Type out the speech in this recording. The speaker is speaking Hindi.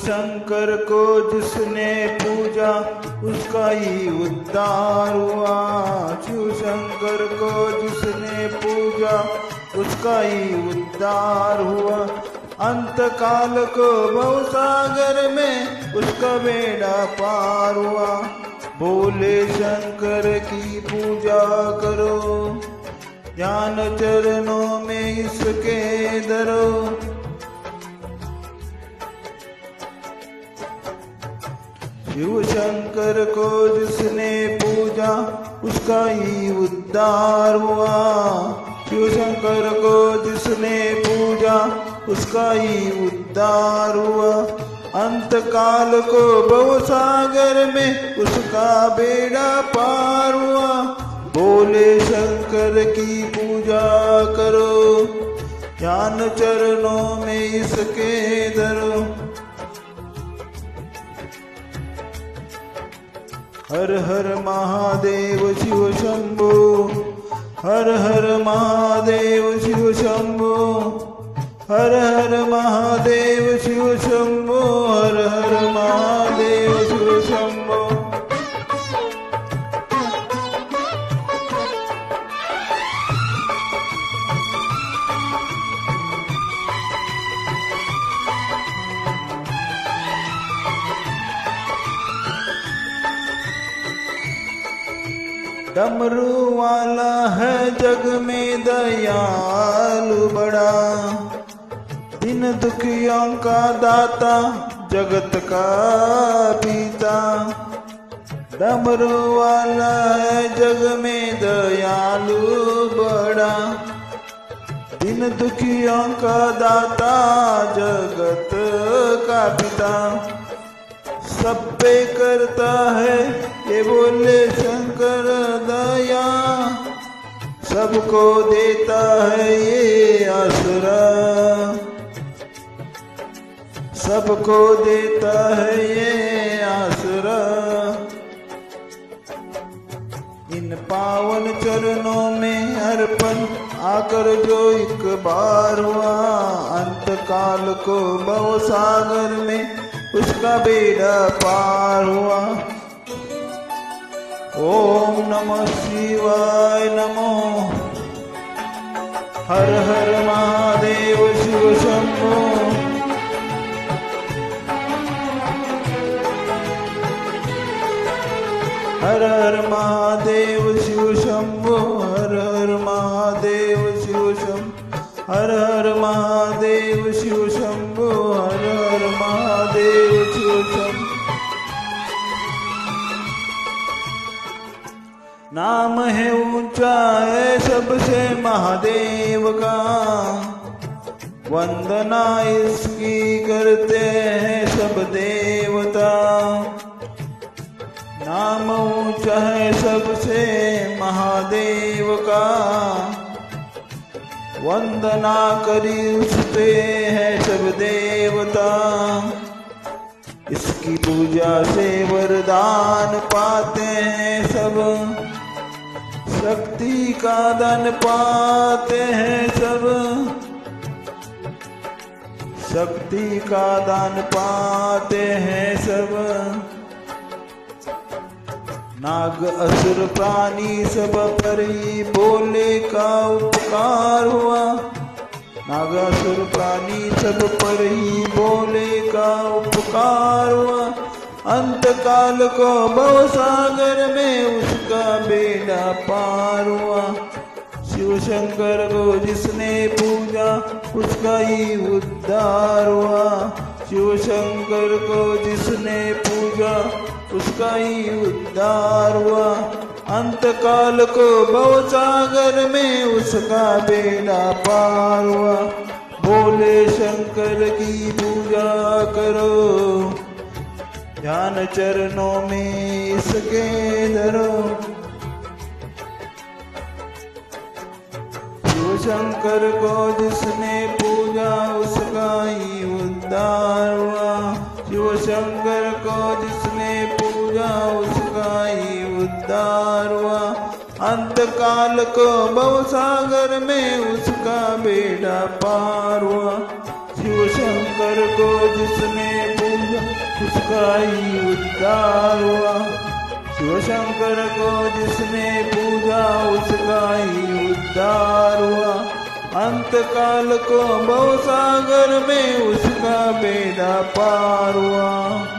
शंकर को जिसने पूजा उसका ही उद्धार हुआ। शिव शंकर को जिसने पूजा उसका ही उद्धार हुआ। अंत काल को भवसागर में उसका बेड़ा पार हुआ। बोले शंकर की पूजा करो, ज्ञान चरणों में इसके धरो। शिव शंकर को जिसने पूजा उसका ही उद्धार हुआ। शिव शंकर को जिसने पूजा उसका ही उद्धार हुआ। अंत काल को भवसागर में उसका बेड़ा पार हुआ। बोले शंकर की पूजा करो, ज्ञान चरणों में इसके धरो। हर हर महादेव शिव शंभो, हर हर महादेव शिव शंभो, हर हर महादेव शिव शंभो, हर हर महादेव शिव शंभो। डमरू वाला है जग में दयालु बड़ा, दिन दुखियों का दाता जगत का पीता। डमरू वाला है जग में दयालु बड़ा, दिन दुखियों का दाता जगत का पिता। सब पे करता है ये बोले शंकर दया, सबको देता है ये आसरा, सबको देता है ये आसरा। इन पावन चरणों में अर्पण आकर जो एक बार हुआ। अंत काल को भवसागर में उसका बेड़ा पार हुआ। ओम नमः शिवाय नमो, हर हर महादेव शिव शंभो। हर हर महादेव शिव शंभो, हर हर महादेव शिव शंभो, हर हर महादेव शिव शंभो, हर हर महादेव शिव शंभो। नाम है ऊंचा है सबसे महादेव का, वंदना इसकी करते हैं सब देवता। नाम ऊंचा है सबसे महादेव का, वंदना करी उसपे है सब देवता। इसकी पूजा से वरदान पाते हैं सब, शक्ति का दान पाते हैं सब, शक्ति का दान पाते हैं सब। नाग असुर प्राणी सब पर ही बोले का उपकार हुआ। नाग असुर प्राणी सब पर ही बोले का उपकार हुआ। अंत काल को भवसागर में उसका बेड़ा पार हुआ। शिव शंकर को जिसने पूजा उसका ही उद्धार हुआ। शिव शंकर को जिसने पूजा उसका ही उद्धार हुआ। अंत काल को भवसागर में उसका बेड़ा पार हुआ। बोले शंकर की पूजा करो, ध्यान चरणों में इसके धरो। शिव शंकर को जिसने पूजा उसका ही उद्धार हुआ। शिव शंकर को जिसने पूजा उसका ही उद्धार हुआ। अंत काल को भवसागर में उसका बेड़ा पार हुआ। शिव शंकर को जिसने पूजा उसका ही उद्धार हुआ। शिव शंकर को जिसने पूजा उसका ही उद्धार हुआ। अंत काल को भवसागर में उसका बेड़ा पार हुआ।